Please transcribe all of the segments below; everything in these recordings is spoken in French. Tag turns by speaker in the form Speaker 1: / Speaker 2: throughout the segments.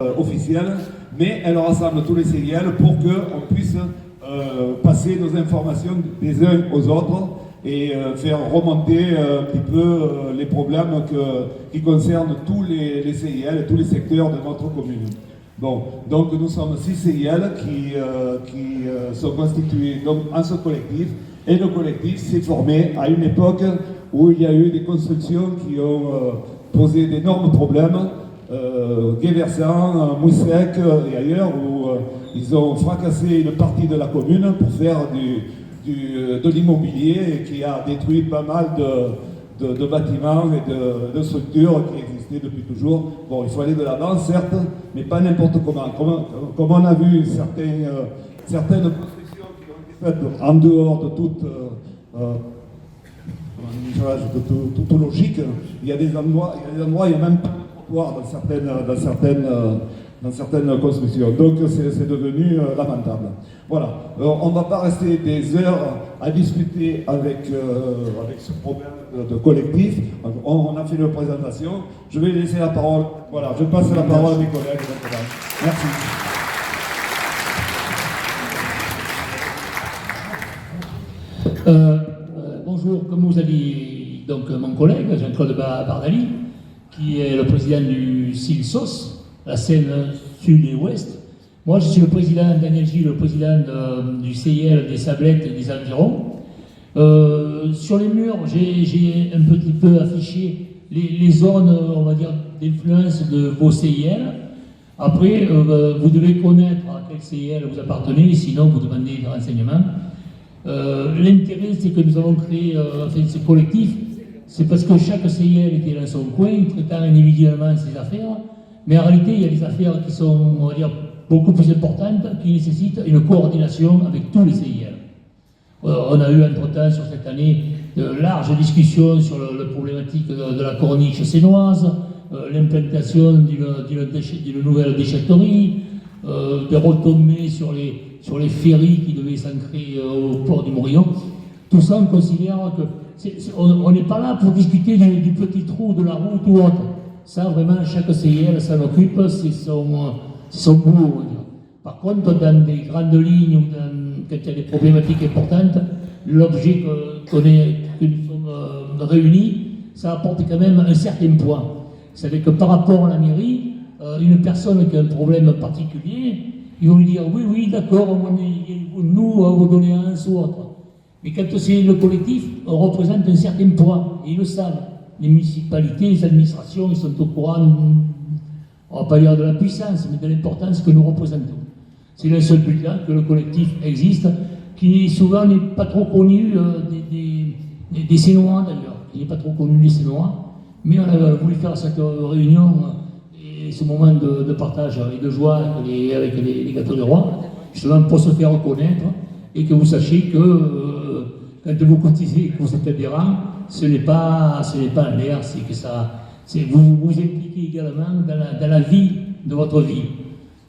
Speaker 1: officielle, mais elle rassemble tous les CIL pour qu'on puisse passer nos informations des uns aux autres et faire remonter un petit peu les problèmes qui concernent tous les CIL, tous les secteurs de notre commune. Bon, donc nous sommes 6 CIL qui sont constitués donc, en ce collectif, et le collectif s'est formé à une époque où il y a eu des constructions qui ont posé d'énormes problèmes, Guéversant, Moussec et ailleurs, où ils ont fracassé une partie de la commune pour faire de l'immobilier qui a détruit pas mal de bâtiments et de structures qui existaient depuis toujours. Bon, il faut aller de l'avant, certes, mais pas n'importe comment. Comme on a vu certaines constructions qui ont été faites en dehors de toute logique, il y a des endroits, il n'y a même pas de trottoir dans certaines constructions. Donc c'est devenu lamentable. Voilà. On ne va pas rester des heures à discuter avec ce problème de collectif. On a fait une présentation. Je vais laisser la parole. Voilà, je passe la parole à mes collègues. Merci.
Speaker 2: Bonjour, comme vous avez dit, donc mon collègue Jean-Claude Bardali, qui est le président du CILSOS, la Seine Sud et Ouest. Moi, je suis le président Daniel Gilles, le président du CIL des Sablettes et des environs. Sur les murs, j'ai un petit peu affiché les zones, on va dire, d'influence de vos CIL. Après, vous devez connaître à quel CIL vous appartenez, sinon vous demandez des renseignements. L'intérêt, c'est que nous avons créé ce collectif, c'est parce que chaque CIL était dans son coin, traitant individuellement ses affaires, mais en réalité, il y a des affaires qui sont, on va dire, beaucoup plus importantes, qui nécessitent une coordination avec tous les CIL. On a eu entre-temps, sur cette année, de larges discussions sur la problématique de la corniche sénoise, l'implantation d'une nouvelle déchetterie, des retombées sur les ferries qui devaient s'ancrer au port du Morillon. Tout ça, on considère que on n'est pas là pour discuter du petit trou de la route ou autre. Ça, vraiment, chaque CIL s'en occupe, c'est son boulot. Par contre, dans des grandes lignes ou quand il y a des problématiques importantes, l'objet que nous sommes réunis, ça apporte quand même un certain poids. C'est que par rapport à la mairie, une personne qui a un problème particulier, ils vont lui dire oui, d'accord, nous, vos doléances ou autre. Mais quand c'est le collectif, on représente un certain poids, et ils le savent. Les municipalités, les administrations, ils sont au courant, on ne va pas dire de la puissance, mais de l'importance que nous représentons. C'est le seul but-là que le collectif existe, qui souvent n'est pas trop connu des Sénois d'ailleurs, qui n'est pas trop connu des Sénois, mais on a voulu faire cette réunion et ce moment de partage et de joie avec les gâteaux du roi, justement pour se faire reconnaître et que vous sachiez que quand vous cotisez et que vous êtes adhérent, ce n'est pas en l'air, c'est que vous vous impliquez également dans la vie de votre vie.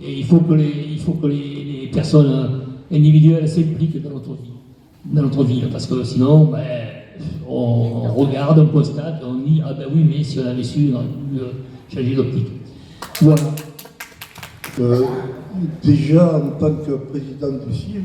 Speaker 2: Et il faut que les personnes individuelles s'impliquent dans notre vie, parce que sinon, on regarde, on constate, on dit ah ben oui, mais si on avait su, on aurait pu changer d'optique. Voilà.
Speaker 3: Déjà, en tant que président du CIL,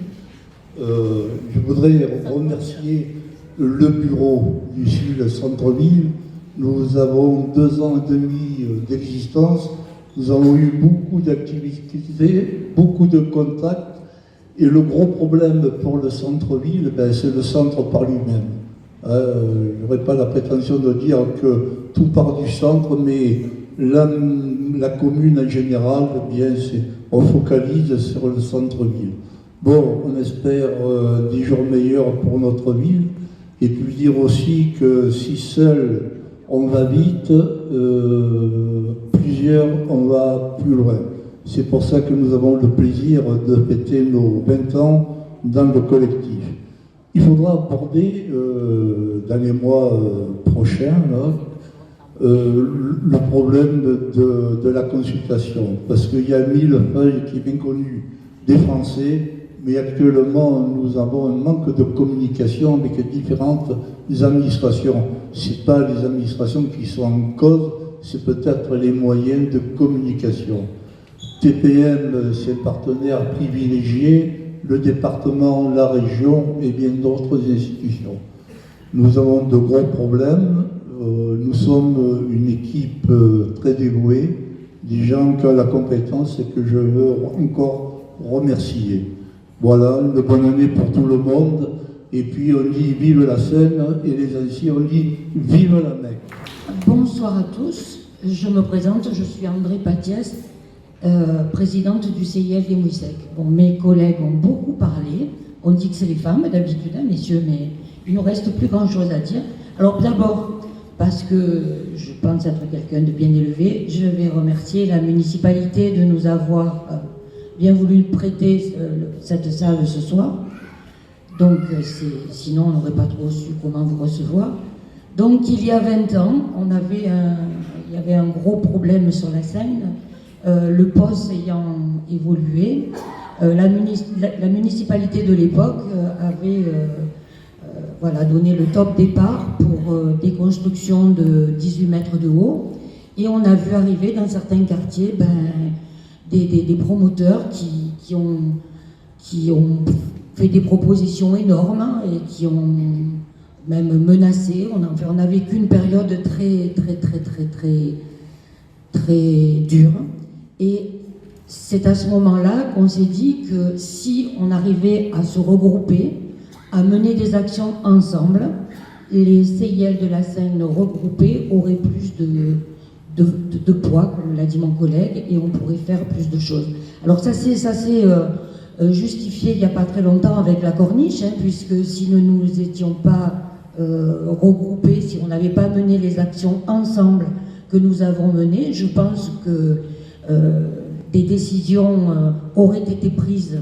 Speaker 3: je voudrais remercier le bureau du CIL Centre-Ville. Nous avons 2 ans et demi d'existence. Nous avons eu beaucoup d'activités, beaucoup de contacts. Et le gros problème pour le centre-ville, c'est le centre par lui-même. Je n'aurais pas la prétention de dire que tout part du centre, mais la commune en général, on focalise sur le centre-ville. Bon, on espère des jours meilleurs pour notre ville, et puis dire aussi que si seul on va vite, plusieurs on va plus loin. C'est pour ça que nous avons le plaisir de fêter nos 20 ans dans le collectif. Il faudra aborder dans les mois prochains le problème de la consultation, parce qu'il y a 1000 feuilles qui est bien connu des Français, mais actuellement nous avons un manque de communication avec différentes administrations. Ce n'est pas les administrations qui sont en cause, c'est peut-être les moyens de communication. TPM, c'est un partenaire privilégié, le département, la région et bien d'autres institutions. Nous avons de gros problèmes. Nous sommes une équipe très dévouée, des gens qui ont la compétence et que je veux encore remercier. Voilà, une bonne année pour tout le monde. Et puis on dit vive la Seine et les anciens on dit vive la Mecque.
Speaker 4: Bonsoir à tous, je me présente, je suis André Patiès, présidente du CIL des Mouissec. Bon, mes collègues ont beaucoup parlé, on dit que c'est les femmes d'habitude, hein, messieurs, mais il ne nous reste plus grand chose à dire. Alors d'abord, parce que je pense être quelqu'un de bien élevé, je vais remercier la municipalité de nous avoir bien voulu prêter cette salle ce soir. Donc, sinon, on n'aurait pas trop su comment vous recevoir. Donc, il y a 20 ans, il y avait un gros problème sur la Seine, le poste ayant évolué. La municipalité de l'époque avait donné le top départ pour des constructions de 18 mètres de haut. Et on a vu arriver dans certains quartiers des promoteurs qui ont fait des propositions énormes et qui ont même menacé. On a vécu une période très dure. Et c'est à ce moment-là qu'on s'est dit que si on arrivait à se regrouper, à mener des actions ensemble, les CIL de la Seine regroupés auraient plus de poids, comme l'a dit mon collègue, et on pourrait faire plus de choses. Alors ça s'est justifié il n'y a pas très longtemps avec la corniche, hein, puisque si nous ne nous étions pas regroupés, si on n'avait pas mené les actions ensemble que nous avons menées, je pense que des décisions auraient été prises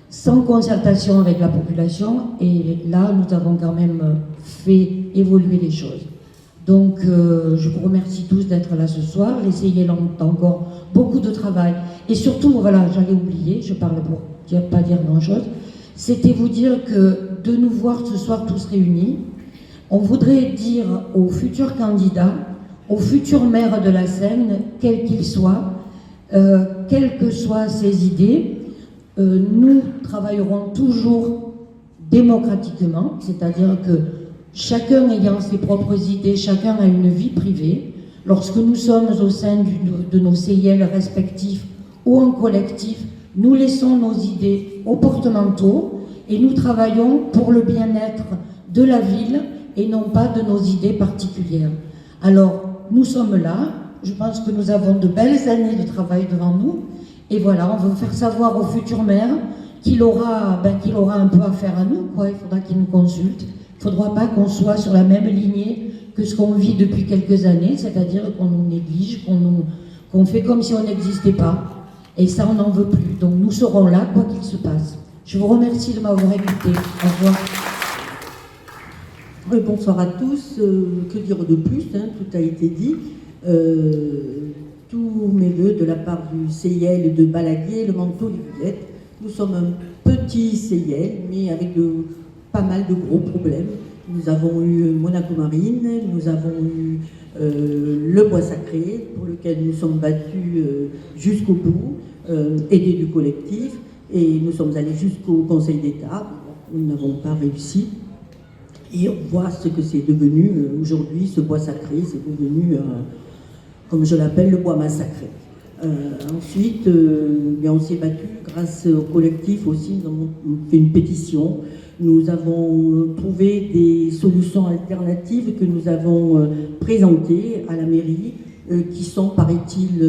Speaker 4: sans concertation avec la population, et là nous avons quand même fait évoluer les choses. Donc je vous remercie tous d'être là ce soir. Les CIL ont encore beaucoup de travail, et surtout, voilà, j'allais oublier, je parle pour pas dire grand-chose, c'était vous dire que de nous voir ce soir tous réunis, on voudrait dire aux futurs candidats, aux futurs maires de la Seine, quels qu'ils soient, quelles que soient ses idées, nous travaillerons toujours démocratiquement, c'est-à-dire que chacun ayant ses propres idées, chacun a une vie privée. Lorsque nous sommes au sein de nos CIL respectifs ou en collectif, nous laissons nos idées aux porte-manteaux et nous travaillons pour le bien-être de la ville et non pas de nos idées particulières. Alors, nous sommes là, je pense que nous avons de belles années de travail devant nous, et voilà, on veut faire savoir au futur maire qu'il aura un peu affaire à nous, quoi. Il faudra qu'il nous consulte. Il ne faudra pas qu'on soit sur la même lignée que ce qu'on vit depuis quelques années, c'est-à-dire qu'on nous néglige, qu'on fait comme si on n'existait pas. Et ça, on n'en veut plus. Donc nous serons là, quoi qu'il se passe. Je vous remercie de m'avoir écouté. Au revoir.
Speaker 5: Oui, bonsoir à tous. Que dire de plus, hein, tout a été dit. Tous mes voeux de la part du CIL de Balaguier, le Manteau, les Villettes. Nous sommes un petit CIL, mais avec pas mal de gros problèmes. Nous avons eu Monaco Marine, nous avons eu le Bois Sacré, pour lequel nous sommes battus jusqu'au bout, aidés du collectif, et nous sommes allés jusqu'au Conseil d'État. Nous n'avons pas réussi. Et on voit ce que c'est devenu aujourd'hui, ce Bois Sacré, c'est devenu, comme je l'appelle, le Bois Massacré. Ensuite, on s'est battu grâce au collectif aussi, nous avons fait une pétition. Nous avons trouvé des solutions alternatives que nous avons présentées à la mairie, qui sont, paraît-il,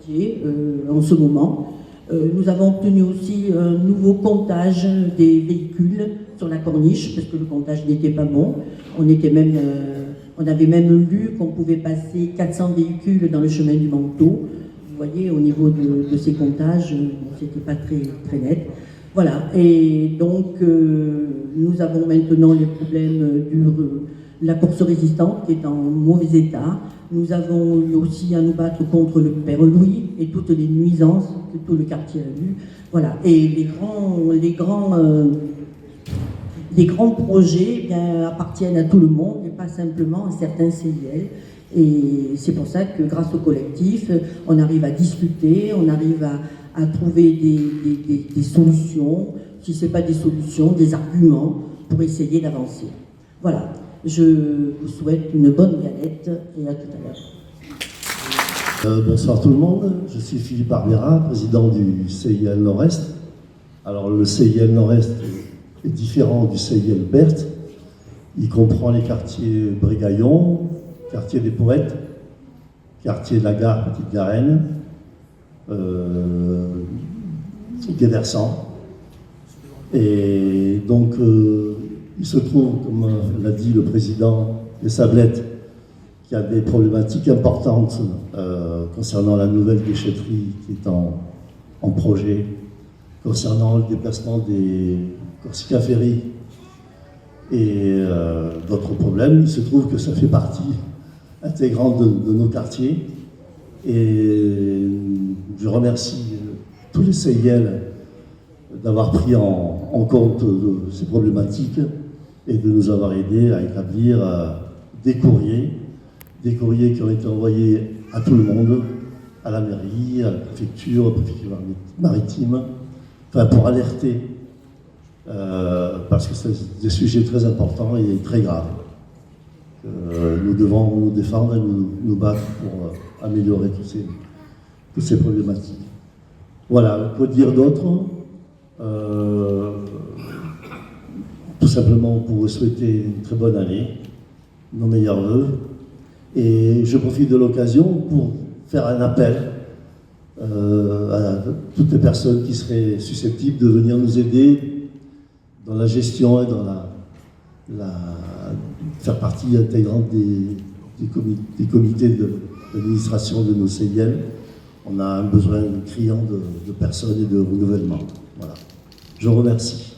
Speaker 5: étudiées en ce moment. Nous avons obtenu aussi un nouveau comptage des véhicules sur la corniche, parce que le comptage n'était pas bon. On avait même lu qu'on pouvait passer 400 véhicules dans le chemin du Manteau. Vous voyez, au niveau de ces comptages, c'était pas très net. Voilà, et donc nous avons maintenant les problèmes de la course résistante qui est en mauvais état. Nous avons eu aussi à nous battre contre le Père Louis et toutes les nuisances que tout le quartier a eues. Voilà, et les grands projets appartiennent à tout le monde et pas simplement à certains CIL. Et c'est pour ça que grâce au collectif, on arrive à discuter, on arrive à trouver des solutions, si ce n'est pas des solutions, des arguments pour essayer d'avancer. Voilà, je vous souhaite une bonne galette et à tout à l'heure.
Speaker 3: Bonsoir tout le monde, je suis Philippe Barbera, président du CIL Nord-Est. Alors le CIL Nord-Est est différent du CIL Berthe. Il comprend les quartiers Brégaillon, quartier des Poètes, quartier de la Gare Petite Garenne, Guéversant. Et donc il se trouve, comme l'a dit le président des Sablettes, qu'il y a des problématiques importantes concernant la nouvelle déchetterie qui est en projet, concernant le déplacement des Corsica Ferry et d'autres problèmes. Il se trouve que ça fait partie intégrante de nos quartiers et je remercie tous les CIL d'avoir pris en compte ces problématiques et de nous avoir aidés à établir des courriers qui ont été envoyés à tout le monde, à la mairie, à la préfecture maritime, enfin pour alerter, parce que c'est des sujets très importants et très graves. Nous devons nous défendre et nous battre pour améliorer toutes ces problématiques. Voilà, que dire d'autre? Tout simplement pour vous souhaiter une très bonne année, nos meilleurs vœux. Et je profite de l'occasion pour faire un appel à toutes les personnes qui seraient susceptibles de venir nous aider dans la gestion et dans faire partie intégrante des comités d'administration de nos CIL. On a un besoin criant de personnes et de renouvellement. Voilà. Je vous remercie.